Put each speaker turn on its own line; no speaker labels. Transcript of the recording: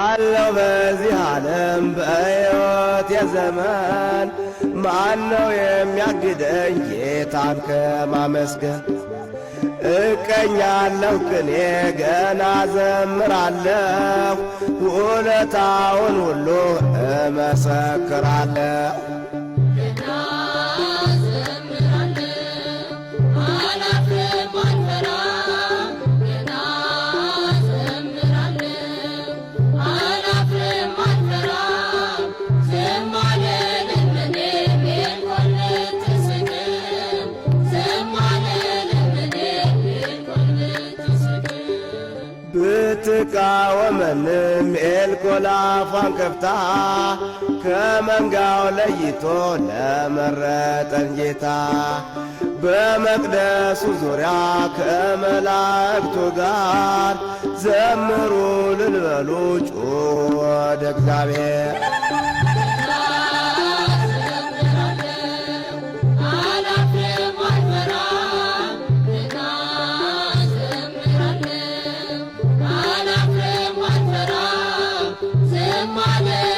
አለው በዚህ ዓለም በሕይወት የዘመን ማነው የሚያግደኝ ጌታን ከማመስገን? እቀኛለሁ ቅኔ ገና ዘምራለሁ ውለታውን ሁሉ እመሰክራለሁ። ብትቃወመንም ኤልኮል አፏን ከፍታ ከመንጋው ለይቶ ለመረጠን ጌታ በመቅደሱ ዙሪያ ከመላእክቱ ጋር ዘምሩ ልልበሉ ጩኹ ወደ እግዚአብሔር።
Mother